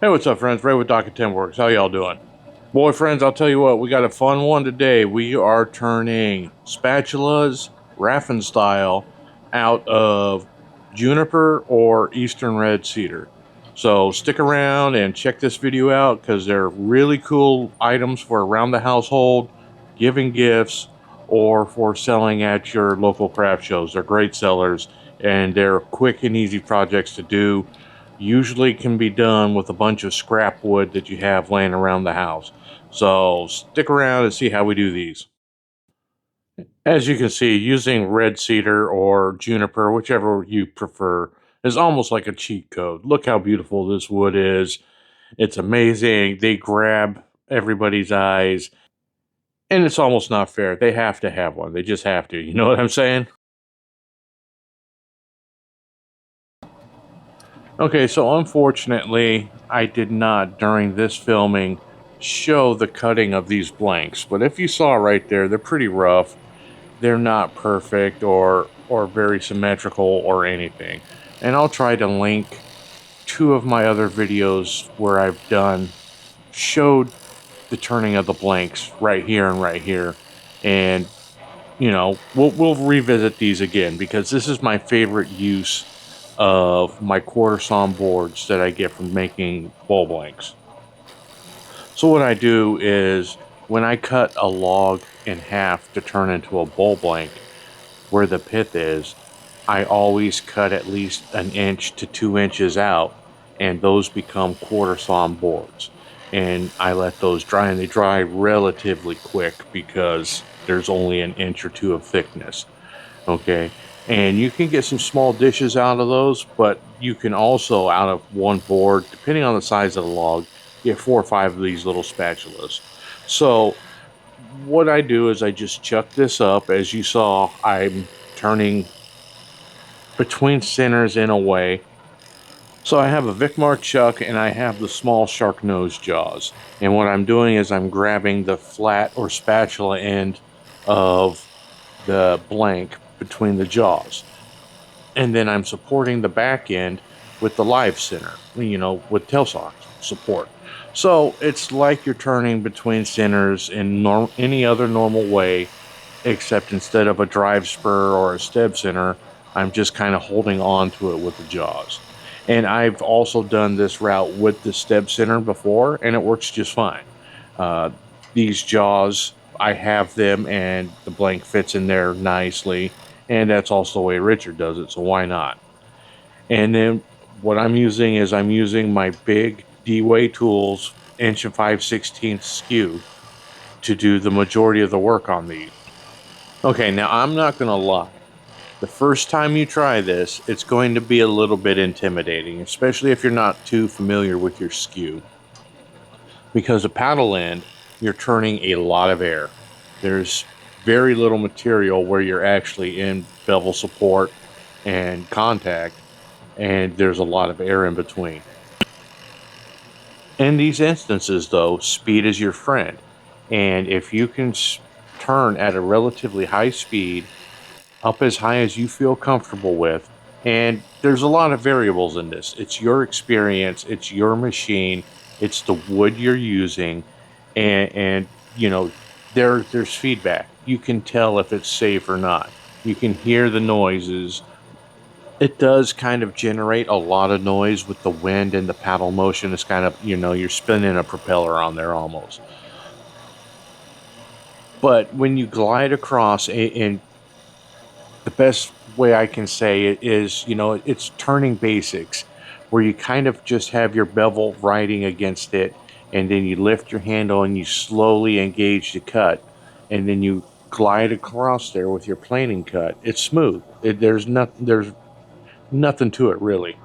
Hey, what's up, friends? Ray with Docket 10 Works. How y'all doing? Boy, friends, I'll tell you what, we got a fun one today. We are turning spatulas, raffin style, out of juniper or eastern red cedar. So stick around and check this video out because they're really cool items for around the household, giving gifts, or for selling at your local craft shows. They're great sellers and they're quick and easy projects to do. Usually can be done with a bunch of scrap wood that you have laying around the house. So stick around and see how we do these. As you can see, using red cedar or juniper, whichever you prefer, is almost like a cheat code. Look how beautiful this wood is. It's amazing. They grab everybody's eyes, and it's almost not fair. They have to have one. They just have to. You know what I'm saying? Okay, so unfortunately, I did not, during this filming, show the cutting of these blanks. But if you saw right there, they're pretty rough. They're not perfect or very symmetrical or anything. And I'll try to link two of my other videos where I've showed the turning of the blanks right here and right here. And we'll revisit these again because this is my favorite use of my quarter sawn boards that I get from making bowl blanks. So what I do is when I cut a log in half to turn into a bowl blank where the pith is, I always cut at least 1 to 2 inches out, and those become quarter sawn boards. And I let those dry, and they dry relatively quick because there's only 1 or 2 inches of thickness. Okay, and you can get some small dishes out of those, but you can also, out of one board, depending on the size of the log, get 4 or 5 of these little spatulas. So what I do is I just chuck this up. As you saw, I'm turning between centers in a way. So I have a Vicmar chuck and I have the small shark nose jaws. And what I'm doing is I'm grabbing the flat or spatula end of the blank between the jaws. And then I'm supporting the back end with the live center, with tailsaw support. So it's like you're turning between centers in any other normal way, except instead of a drive spur or a steb center, I'm just kind of holding on to it with the jaws. And I've also done this route with the steb center before, and it works just fine. Uh, these jaws, I have them, and the blank fits in there nicely, and that's also the way Richard does it, so why not? And then what I'm using my big D-Way Tools 1 5/16 skew to do the majority of the work on these. Okay, now I'm not going to lie. The first time you try this, it's going to be a little bit intimidating, especially if you're not too familiar with your skew. Because the paddle end, you're turning a lot of air. There's very little material where you're actually in bevel support and contact, and there's a lot of air in between. In these instances, though, speed is your friend. And if you can turn at a relatively high speed, up as high as you feel comfortable with, and there's a lot of variables in this. It's your experience, it's your machine, it's the wood you're using, and there's feedback. You can tell if it's safe or not. You can hear the noises. It does kind of generate a lot of noise with the wind and the paddle motion. It's kind of, you're spinning a propeller on there almost. But when you glide across, and the best way I can say it is, it's turning basics, where you kind of just have your bevel riding against it, and then you lift your handle and you slowly engage the cut, and then you glide across there with your planing cut. It's smooth. There's nothing to it really.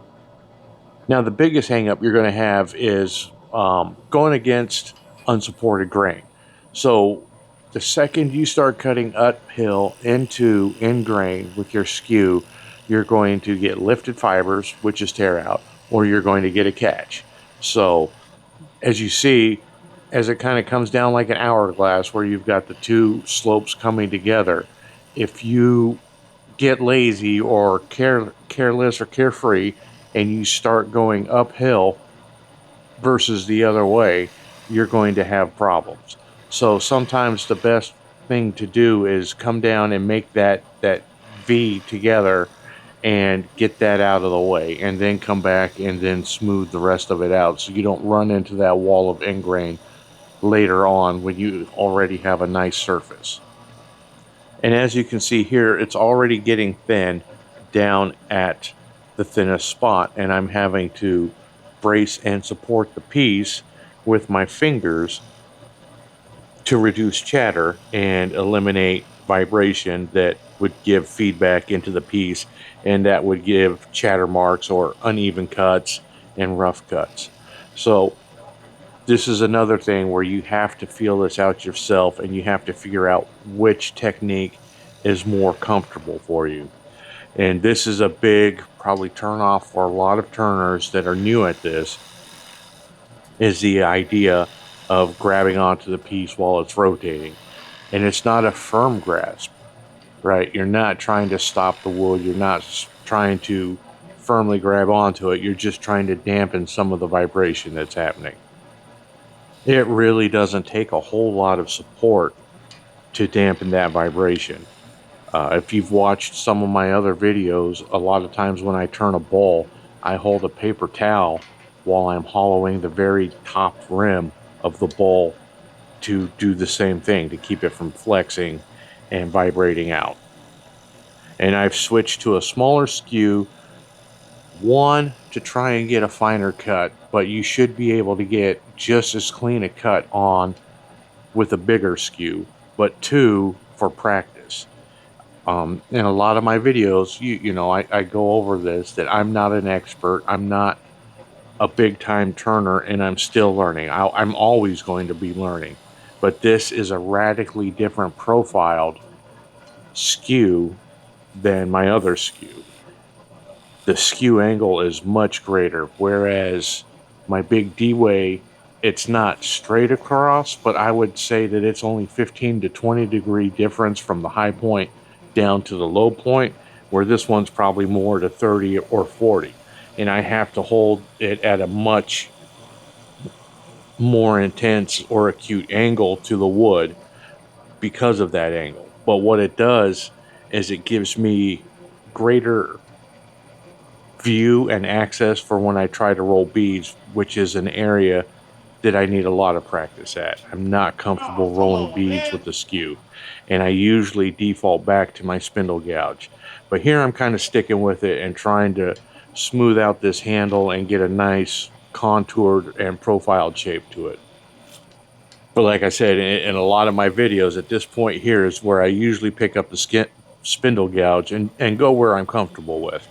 Now, the biggest hangup you're going to have is going against unsupported grain. So the second you start cutting uphill into in grain with your skew, you're going to get lifted fibers, which is tear out, or you're going to get a catch. So as you see, as it kind of comes down like an hourglass where you've got the two slopes coming together, if you get lazy or careless or carefree and you start going uphill, versus the other way, you're going to have problems. So sometimes the best thing to do is come down and make that V together and get that out of the way, and then come back and then smooth the rest of it out so you don't run into that wall of ingrain later on when you already have a nice surface. And as you can see here, it's already getting thin down at the thinnest spot, and I'm having to brace and support the piece with my fingers to reduce chatter and eliminate vibration that would give feedback into the piece, and that would give chatter marks or uneven cuts and rough cuts. So this is another thing where you have to feel this out yourself, and you have to figure out which technique is more comfortable for you. And this is a big probably turn off for a lot of turners that are new at this, is the idea of grabbing onto the piece while it's rotating. And it's not a firm grasp, right? You're not trying to stop the wood. You're not trying to firmly grab onto it. You're just trying to dampen some of the vibration that's happening. It really doesn't take a whole lot of support to dampen that vibration. If you've watched some of my other videos, a lot of times when I turn a bowl, I hold a paper towel while I'm hollowing the very top rim of the bowl to do the same thing, to keep it from flexing and vibrating out. And I've switched to a smaller skew, one, to try and get a finer cut, but you should be able to get just as clean a cut on with a bigger skew, but two, for practice. In a lot of my videos, I go over this, that I'm not an expert. I'm not a big time turner, and I'm still learning. I'm always going to be learning. But this is a radically different profiled skew than my other skew. The skew angle is much greater, whereas my big D-Way, it's not straight across, but I would say that it's only 15 to 20 degree difference from the high point down to the low point, where this one's probably more to 30 or 40. And I have to hold it at a much more intense or acute angle to the wood because of that angle. But what it does is it gives me greater view and access for when I try to roll beads, which is an area that I need a lot of practice at. I'm not comfortable rolling beads with the skew, and I usually default back to my spindle gouge. But here I'm kind of sticking with it and trying to smooth out this handle and get a nice contoured and profiled shape to it. But like I said, in a lot of my videos, at this point here is where I usually pick up the spindle gouge and go where I'm comfortable with.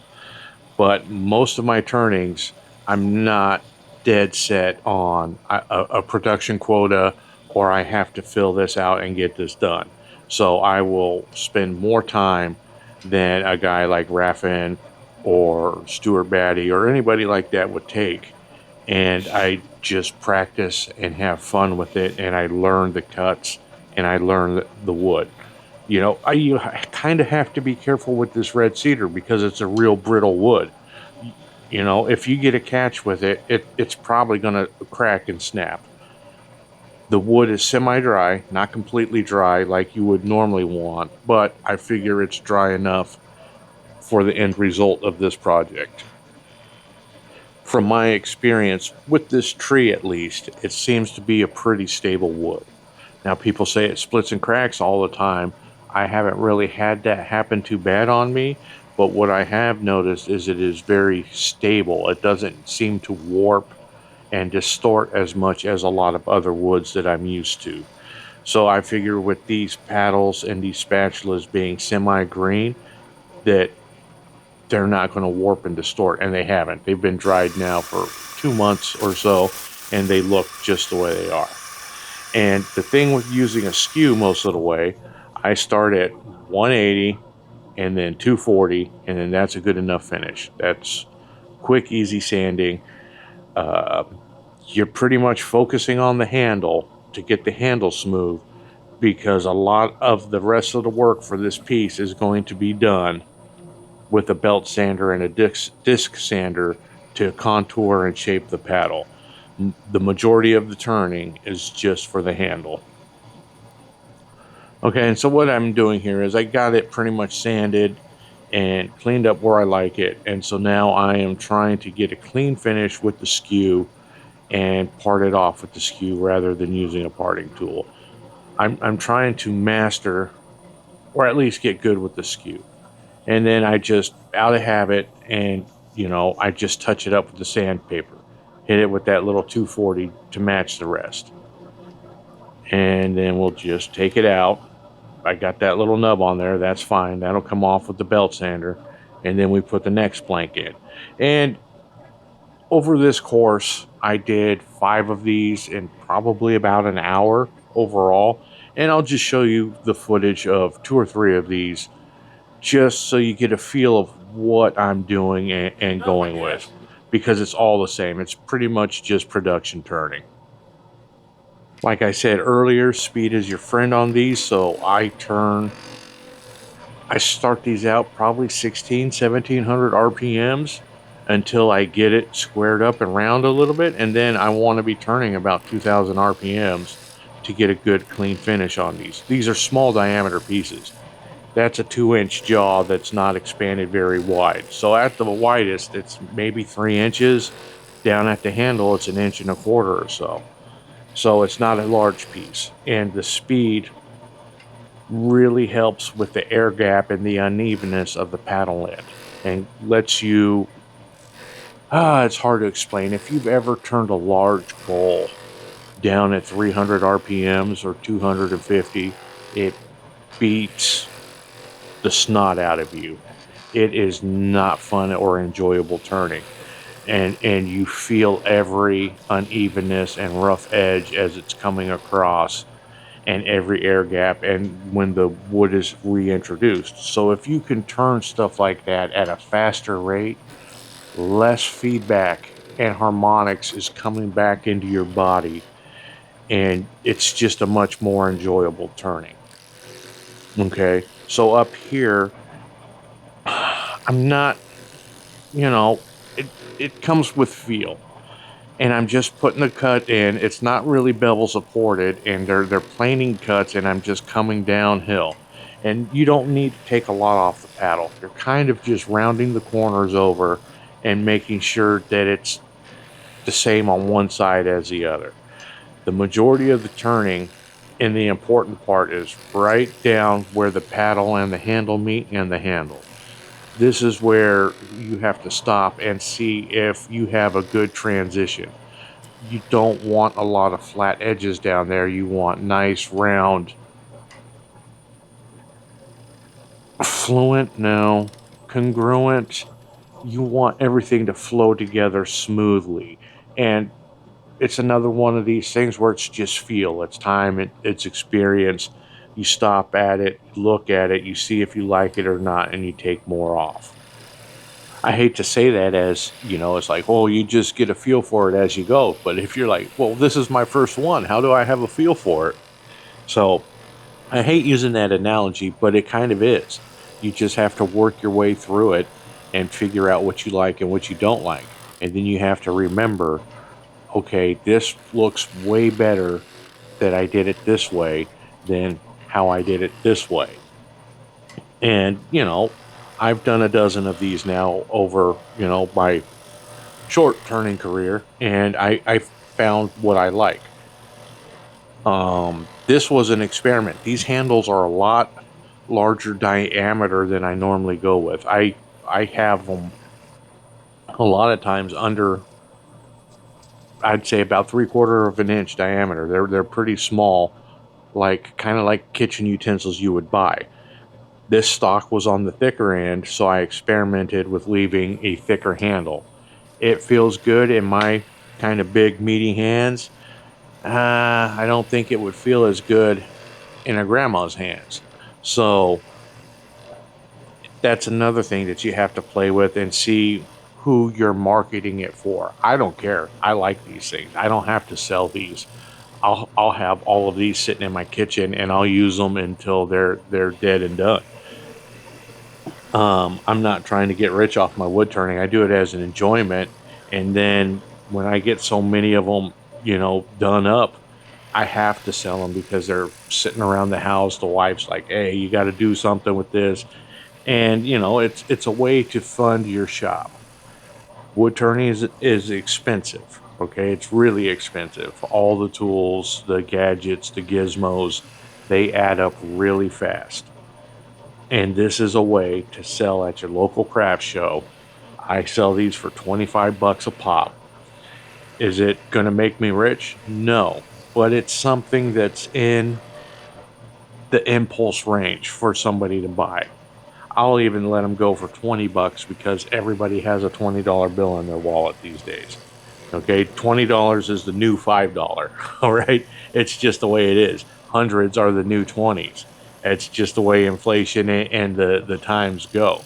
But most of my turnings, I'm not dead set on a production quota, or I have to fill this out and get this done. So I will spend more time than a guy like Raffin or Stuart Batty or anybody like that would take. And I just practice and have fun with it, and I learn the cuts and I learn the wood. You kind of have to be careful with this red cedar because it's a real brittle wood. If you get a catch with it, it's probably going to crack and snap. The wood is semi-dry, not completely dry like you would normally want, but I figure it's dry enough for the end result of this project. From my experience with this tree, at least, it seems to be a pretty stable wood. Now, people say it splits and cracks all the time. I haven't really had that happen too bad on me, but what I have noticed is it is very stable. It doesn't seem to warp and distort as much as a lot of other woods that I'm used to. So I figure with these paddles and these spatulas being semi-green, that they're not going to warp and distort, and they haven't. They've been dried now for 2 months or so, and they look just the way they are. And the thing with using a skew most of the way, I start at 180 and then 240, and then that's a good enough finish. That's quick, easy sanding. You're pretty much focusing on the handle to get the handle smooth, because a lot of the rest of the work for this piece is going to be done with a belt sander and a disc sander to contour and shape the paddle. The majority of the turning is just for the handle. Okay, and so what I'm doing here is I got it pretty much sanded and cleaned up where I like it. And so now I am trying to get a clean finish with the skew and part it off with the skew rather than using a parting tool. I'm trying to master, or at least get good with the skew. And then I just, out of habit, and I just touch it up with the sandpaper. Hit it with that little 240 to match the rest. And then we'll just take it out. I got that little nub on there. That's fine. That'll come off with the belt sander. And then we put the next blank in. And over this course, I did 5 of these in probably about an hour overall. And I'll just show you the footage of 2 or 3 of these just so you get a feel of what I'm doing and going with. Because it's all the same. It's pretty much just production turning. Like I said earlier, speed is your friend on these, so I start these out probably 1700 RPMs until I get it squared up and round a little bit, and then I want to be turning about 2000 RPMs to get a good clean finish on these. These are small diameter pieces. That's a 2-inch jaw that's not expanded very wide. So at the widest, it's maybe 3 inches. Down at the handle, it's 1.25 inches or so. So it's not a large piece. And the speed really helps with the air gap and the unevenness of the paddle end and lets you, it's hard to explain. If you've ever turned a large bowl down at 300 RPMs or 250, it beats the snot out of you. It is not fun or enjoyable turning. And you feel every unevenness and rough edge as it's coming across, and every air gap, and when the wood is reintroduced. So if you can turn stuff like that at a faster rate, less feedback and harmonics is coming back into your body, and it's just a much more enjoyable turning. Okay, so up here, I'm not, it comes with feel. And I'm just putting the cut in. It's not really bevel supported, and they're planing cuts, and I'm just coming downhill. And you don't need to take a lot off the paddle. You're kind of just rounding the corners over and making sure that it's the same on one side as the other. The majority of the turning, and the important part, is right down where the paddle and the handle meet and the handle. This is where you have to stop and see if you have a good transition. You don't want a lot of flat edges down there. You want nice, round, fluent, no, congruent. You want everything to flow together smoothly. And it's another one of these things where it's just feel. It's time, it's experience. You stop at it, look at it, you see if you like it or not, and you take more off. I hate to say that, as, it's like, oh, you just get a feel for it as you go. But if you're like, well, this is my first one, how do I have a feel for it? So I hate using that analogy, but it kind of is. You just have to work your way through it and figure out what you like and what you don't like. And then you have to remember, okay, this looks way better that I did it this way than how I did it this way. And, I've done a dozen of these now over, my short turning career, and I found what I like. This was an experiment. These handles are a lot larger diameter than I normally go with. I have them a lot of times under, I'd say, about 3/4 of an inch diameter. They're pretty small, like kind of like kitchen utensils you would buy. This stock was on the thicker end, so I experimented with leaving a thicker handle. It feels good in my kind of big, meaty hands. I don't think it would feel as good in a grandma's hands. So that's another thing that you have to play with and see who you're marketing it for. I don't care. I like these things. I don't have to sell these. I'll have all of these sitting in my kitchen, and I'll use them until they're dead and done. I'm not trying to get rich off my wood turning. I do it as an enjoyment, and then when I get so many of them, done up, I have to sell them because they're sitting around the house. The wife's like, "Hey, you got to do something with this," and it's a way to fund your shop. Wood turning is expensive. Okay, it's really expensive. All the tools, the gadgets, the gizmos, they add up really fast. And this is a way to sell at your local craft show. I sell these for 25 bucks a pop. Is it going to make me rich? No, but it's something that's in the impulse range for somebody to buy. I'll even let them go for 20 bucks because everybody has a $20 bill in their wallet these days. Okay, $20 is the new $5. All right, it's just the way it is. Hundreds are the new 20s. It's just the way inflation and the times go.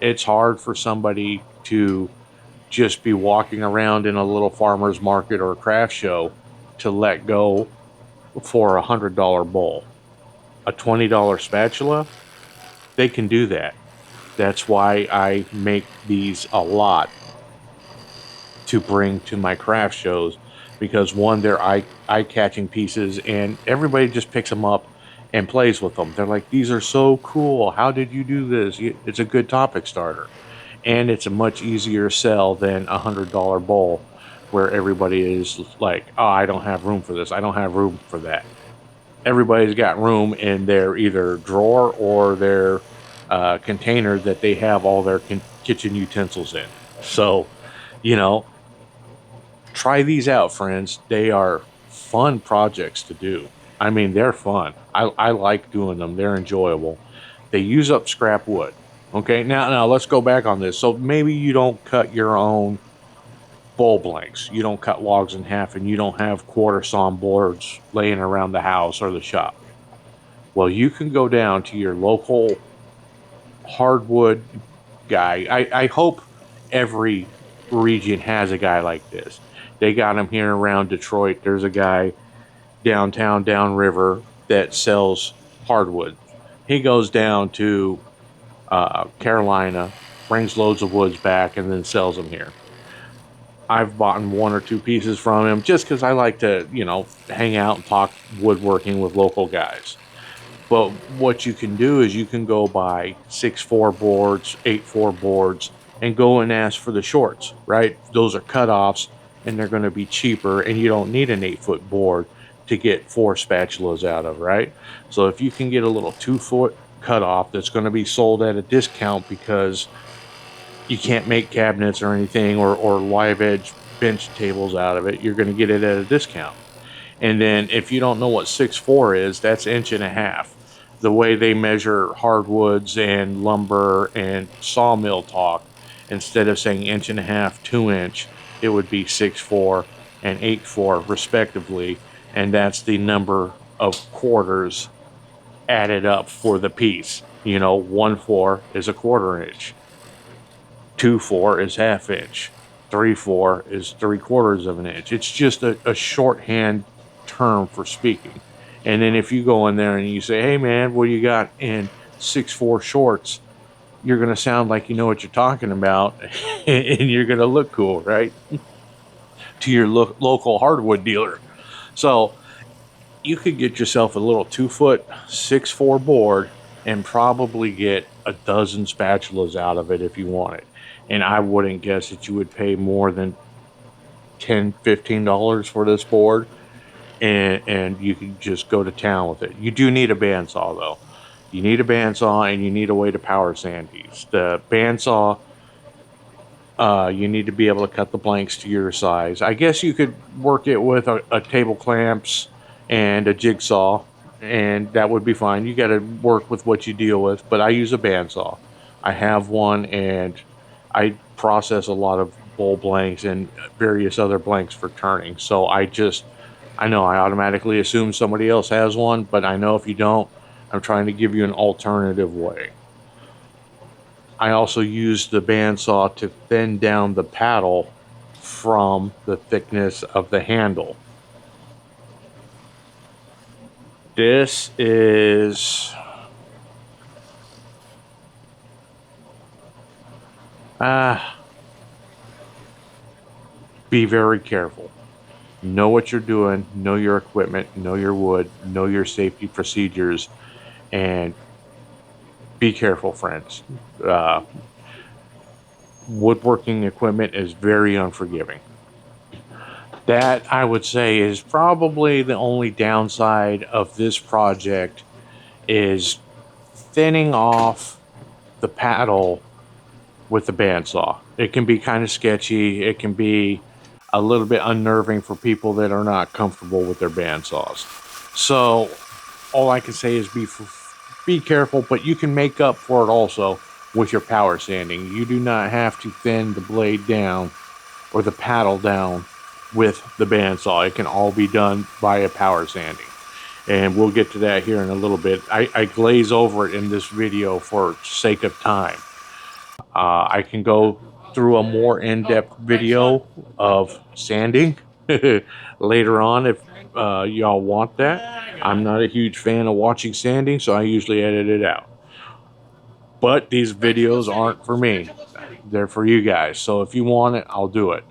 It's hard for somebody to just be walking around in a little farmer's market or a craft show to let go for $100 bowl. A $20 spatula, they can do that. That's why I make these a lot to bring to my craft shows, because one, they're eye catching pieces and everybody just picks them up and plays with them. They're like, these are so cool. How did you do this? It's a good topic starter, and it's a much easier sell than $100 bowl where everybody is like, oh, I don't have room for this. I don't have room for that. Everybody's got room in their either drawer or their container that they have all their kitchen utensils in. So, you know, try these out, friends. They are fun projects to do. I mean, they're fun. I like doing them. They're enjoyable. They use up scrap wood. Okay, now let's go back on this. So maybe you don't cut your own bowl blanks. You don't cut logs in half, and you don't have quarter sawn boards laying around the house or the shop. Well, you can go down to your local hardwood guy. I hope every region has a guy like this. They got him here around Detroit. There's a guy downtown, downriver, that sells hardwood. He goes down to Carolina, brings loads of woods back, and then sells them here. I've bought one or two pieces from him just because I like to, hang out and talk woodworking with local guys. But what you can do is you can go buy 6-4 boards, 8-4 boards, and go and ask for the shorts, right? Those are cutoffs and they're going to be cheaper, and you don't need an 8-foot board to get 4 spatulas out of, right? So if you can get a little 2-foot cutoff that's going to be sold at a discount because you can't make cabinets or anything, or live edge bench tables out of it, you're going to get it at a discount. And then if you don't know what 6'4" is, that's inch and a half. The way they measure hardwoods and lumber and sawmill talk, instead of saying inch and a half, 2 inch, it would be 6'4" and 8'4" respectively. And that's the number of quarters added up for the piece. 1-4 is a quarter inch, 2-4 is half inch, 3-4 is 3/4 of an inch. It's just a shorthand term for speaking. And then if you go in there and you say, "Hey man, what do you got in 6'4" shorts?" You're gonna sound like you know what you're talking about, and you're gonna look cool, right? To your local hardwood dealer. So you could get yourself a little 2-foot 6'4" board and probably get a dozen spatulas out of it if you want it. And I wouldn't guess that you would pay more than $10-15 for this board, and you can just go to town with it. You do need a bandsaw though. You need a bandsaw and you need a way to power sand these. The bandsaw, you need to be able to cut the blanks to your size. I guess you could work it with a table clamps and a jigsaw, and that would be fine. You got to work with what you deal with, but I use a bandsaw. I have one, and I process a lot of bowl blanks and various other blanks for turning. So I know I automatically assume somebody else has one, but I know if you don't, I'm trying to give you an alternative way. I also use the bandsaw to thin down the paddle from the thickness of the handle. This is ah be very careful. Know what you're doing, know your equipment, know your wood, know your safety procedures, and be careful, friends. Uh, Woodworking equipment is very unforgiving. That, I would say, is probably the only downside of this project, is thinning off the paddle with the bandsaw. It can be kind of sketchy. It can be a little bit unnerving for people that are not comfortable with their bandsaws. So all I can say is be careful, but you can make up for it also with your power sanding. You do not have to thin the blade down or the paddle down with the bandsaw. It can all be done via power sanding. And we'll get to that here in a little bit. I glaze over it in this video for sake of time. I can go through a more in-depth video of sanding later on if y'all want that. I'm not a huge fan of watching sanding, so I usually edit it out. But these videos aren't for me. They're for you guys. So if you want it, I'll do it.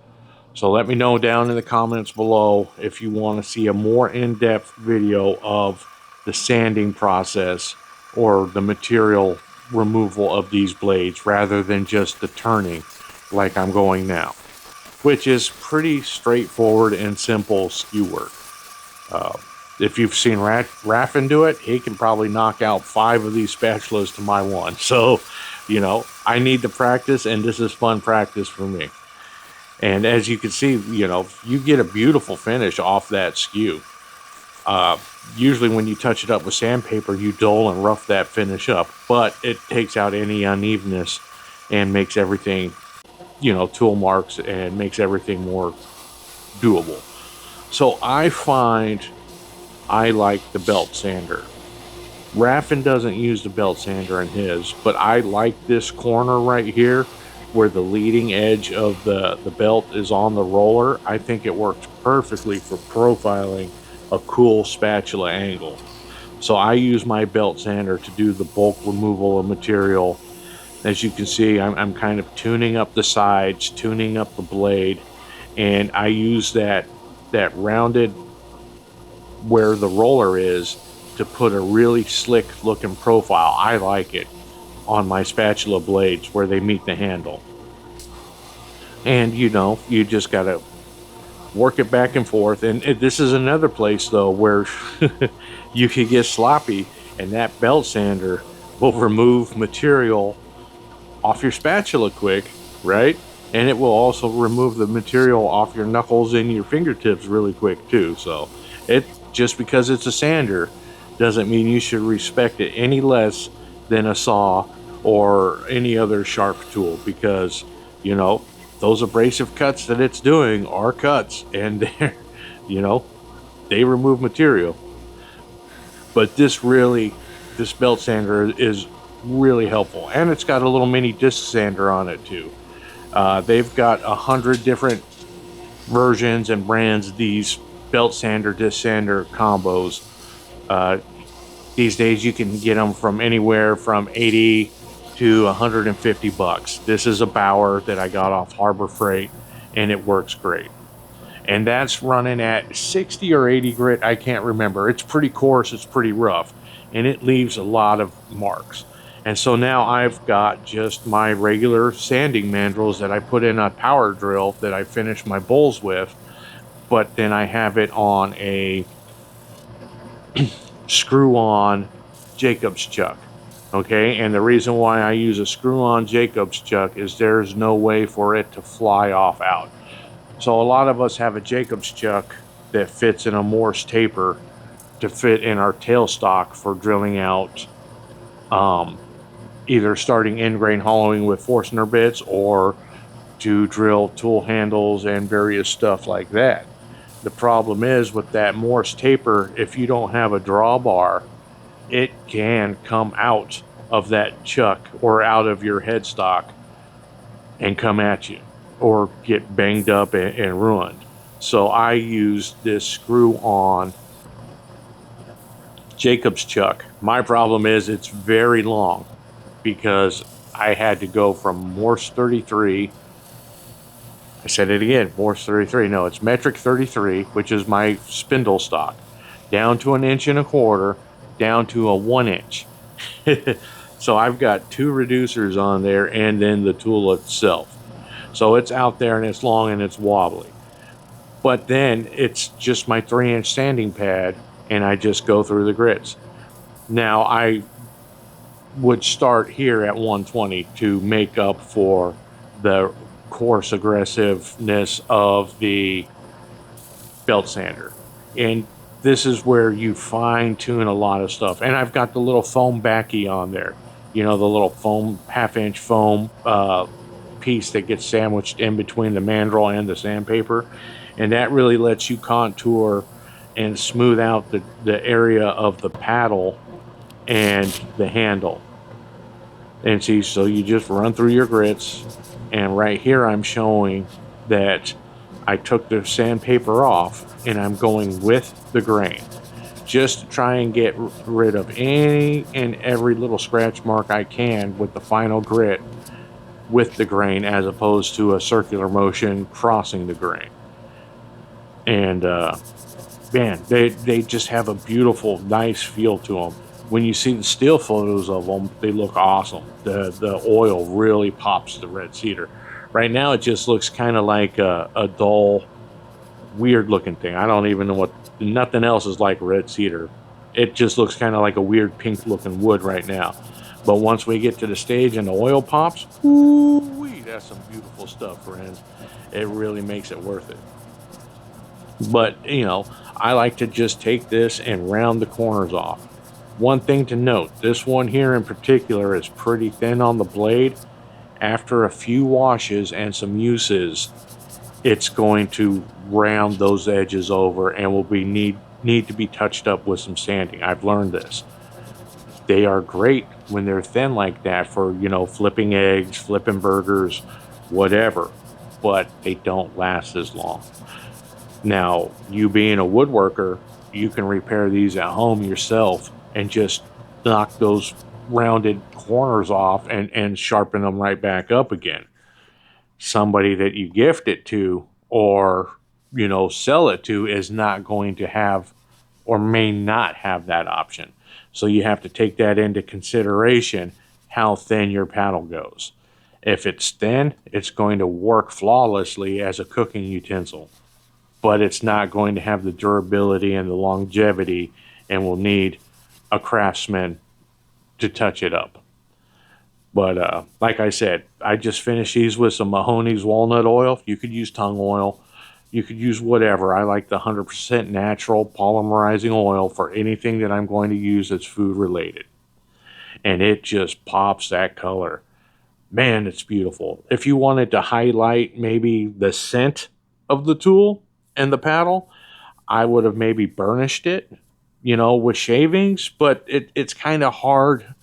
So let me know down in the comments below if you want to see a more in-depth video of the sanding process or the material removal of these blades rather than just the turning like I'm going now, which is pretty straightforward and simple skew work. If you've seen Raffin do it, he can probably knock out 5 of these spatulas to my 1. So, you know, I need to practice, and this is fun practice for me. And as you can see, you know, you get a beautiful finish off that skew. Usually when you touch it up with sandpaper, you dull and rough that finish up, but it takes out any unevenness and makes everything, you know, tool marks, and makes everything more doable. So I find I like the belt sander. Raffin doesn't use the belt sander in his, but I like this corner right here where the leading edge of the belt is on the roller. I think it works perfectly for profiling a cool spatula angle. So I use my belt sander to do the bulk removal of material. As you can see, I'm kind of tuning up the sides, tuning up the blade, and I use that rounded where the roller is to put a really slick looking profile. I like it on my spatula blades where they meet the handle. And you know, you just gotta work it back and forth. And this is another place though where you can get sloppy, and that belt sander will remove material off your spatula quick, right? And it will also remove the material off your knuckles and your fingertips really quick too. So it, just because it's a sander doesn't mean you should respect it any less than a saw or any other sharp tool, because, you know, those abrasive cuts that it's doing are cuts, and they're, you know, they remove material. But this belt sander is really helpful, and it's got a little mini disc sander on it too. They've got 100 different versions and brands of these belt sander disc sander combos. These days you can get them from anywhere from 80 to 150 bucks. This is a Bauer that I got off Harbor Freight, and it works great. And that's running at 60 or 80 grit, I can't remember. It's pretty coarse, it's pretty rough, and it leaves a lot of marks. And so now I've got just my regular sanding mandrels that I put in a power drill that I finish my bowls with, but then I have it on a screw-on Jacobs chuck. Okay, and the reason why I use a screw-on Jacobs chuck is there's no way for it to fly off out. So a lot of us have a Jacobs chuck that fits in a Morse taper to fit in our tailstock for drilling out either starting end grain hollowing with Forstner bits, or to drill tool handles and various stuff like that. The problem is with that Morse taper, if you don't have a drawbar, it can come out of that chuck or out of your headstock and come at you, or get banged up and ruined. So I use this screw-on Jacobs chuck. My problem is it's very long, because I had to go from Morse 33 I said it again, Morse 33. No, it's metric 33, which is my spindle stock, down to 1.25 inches, down to a 1 inch. So I've got 2 reducers on there and then the tool itself. So it's out there and it's long and it's wobbly. But then it's just my 3-inch sanding pad and I just go through the grits. Now I would start here at 120 to make up for the coarse aggressiveness of the belt sander. And this is where you fine tune a lot of stuff. And I've got the little foam backy on there, the little foam, 1/2 inch foam piece that gets sandwiched in between the mandrel and the sandpaper. And that really lets you contour and smooth out the area of the paddle and the handle. And see, so you just run through your grits, and right here I'm showing that I took the sandpaper off and I'm going with the grain just to try and get rid of any and every little scratch mark I can with the final grit with the grain, as opposed to a circular motion crossing the grain. And man, they just have a beautiful, nice feel to them. When you see the still photos of them, they look awesome. The oil really pops the red cedar. Right now, it just looks kind of like a dull, weird looking thing. I don't even know what. Nothing else is like red cedar. It just looks kind of like a weird pink looking wood right now. But once we get to the stage and the oil pops, woo-wee, that's some beautiful stuff, friends. It really makes it worth it. But, I like to just take this and round the corners off. One thing to note, this one here in particular is pretty thin on the blade. After a few washes and some uses, it's going to round those edges over and will be need to be touched up with some sanding. I've learned this. They are great when they're thin like that for, flipping eggs, flipping burgers, whatever, but they don't last as long. Now, you being a woodworker, you can repair these at home yourself and just knock those rounded corners off and sharpen them right back up again. Somebody that you gift it to or, sell it to is not going to have or may not have that option. So you have to take that into consideration, how thin your paddle goes. If it's thin, it's going to work flawlessly as a cooking utensil, but it's not going to have the durability and the longevity and will need a craftsman to touch it up. But like I said, I just finished these with some Mahoney's walnut oil. You could use tung oil. You could use whatever. I like the 100% natural polymerizing oil for anything that I'm going to use that's food related. And it just pops that color. Man, it's beautiful. If you wanted to highlight maybe the scent of the tool and the paddle, I would have maybe burnished it, with shavings, but it's kind of hard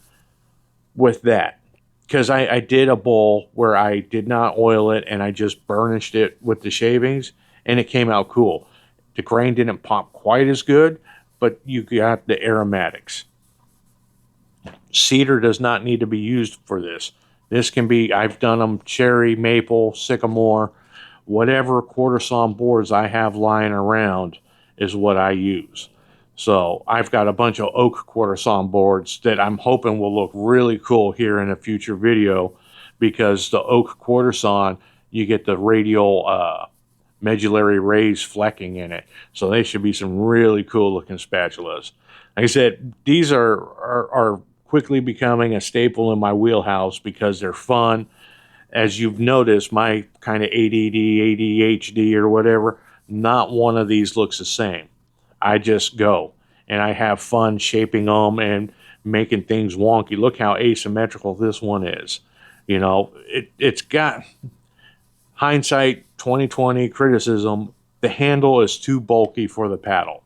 with that. Because I did a bowl where I did not oil it and I just burnished it with the shavings and it came out cool. The grain didn't pop quite as good, but you got the aromatics. Cedar does not need to be used for this. This can be, I've done them cherry, maple, sycamore, whatever quarter sawn boards I have lying around is what I use. So I've got a bunch of oak quarter sawn boards that I'm hoping will look really cool here in a future video, because the oak quarter sawn, you get the radial medullary raised flecking in it. So they should be some really cool looking spatulas. Like I said, these are quickly becoming a staple in my wheelhouse because they're fun. As you've noticed, my kind of ADD, ADHD or whatever, not one of these looks the same. I just go and I have fun shaping them and making things wonky. Look how asymmetrical this one is. It's got hindsight 2020 criticism. The handle is too bulky for the paddle,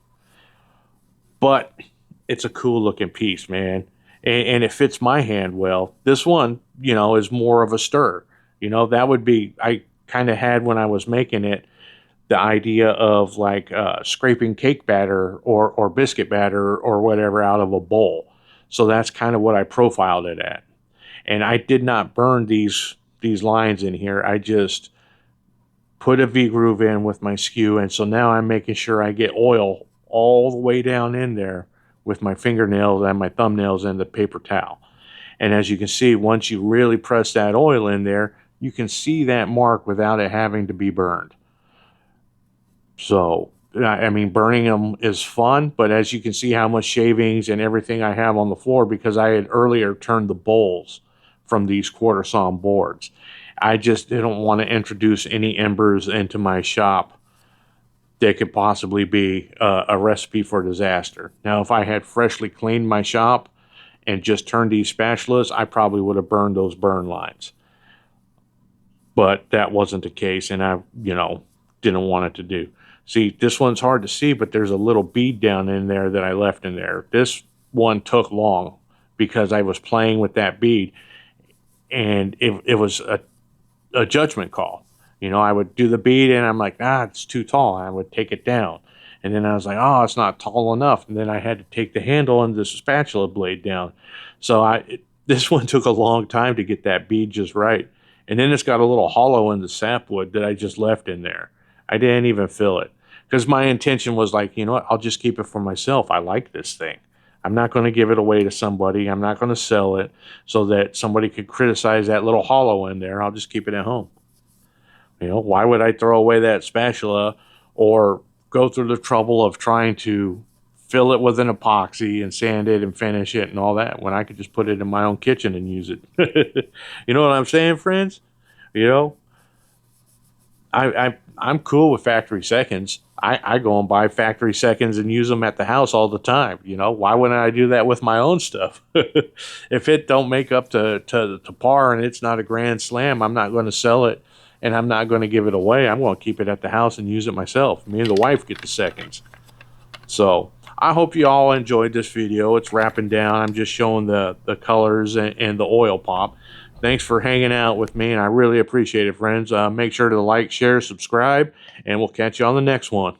but it's a cool looking piece, man. And it fits my hand well. This one, is more of a stir. That would be, I kind of had when I was making it, the idea of like scraping cake batter or biscuit batter or whatever out of a bowl. So that's kind of what I profiled it at. And I did not burn these lines in here. I just put a V-groove in with my skew, and so now I'm making sure I get oil all the way down in there with my fingernails and my thumbnails and the paper towel. And as you can see, once you really press that oil in there, you can see that mark without it having to be burned. So, I mean, burning them is fun, but as you can see how much shavings and everything I have on the floor, because I had earlier turned the bowls from these quarter sawn boards. I just didn't want to introduce any embers into my shop that could possibly be a recipe for disaster. Now, if I had freshly cleaned my shop and just turned these spatulas, I probably would have burned those burn lines. But that wasn't the case, and I, didn't want it to do. See, this one's hard to see, but there's a little bead down in there that I left in there. This one took long because I was playing with that bead, and it was a judgment call. I would do the bead, and I'm like, it's too tall. I would take it down. And then I was like, it's not tall enough. And then I had to take the handle and the spatula blade down. So this one took a long time to get that bead just right. And then it's got a little hollow in the sapwood that I just left in there. I didn't even fill it because my intention was like, you know what? I'll just keep it for myself. I like this thing. I'm not going to give it away to somebody. I'm not going to sell it so that somebody could criticize that little hollow in there. I'll just keep it at home. Why would I throw away that spatula or go through the trouble of trying to fill it with an epoxy and sand it and finish it and all that when I could just put it in my own kitchen and use it? You know what I'm saying, friends? I'm cool with factory seconds. I go and buy factory seconds and use them at the house all the time. Why wouldn't I do that with my own stuff? If it don't make up to par and it's not a grand slam, I'm not going to sell it and I'm not going to give it away. I'm going to keep it at the house and use it myself. Me and the wife get the seconds. So I hope you all enjoyed this video. It's wrapping down. I'm just showing the colors and the oil pop. Thanks for hanging out with me, and I really appreciate it, friends. Make sure to like, share, subscribe, and we'll catch you on the next one.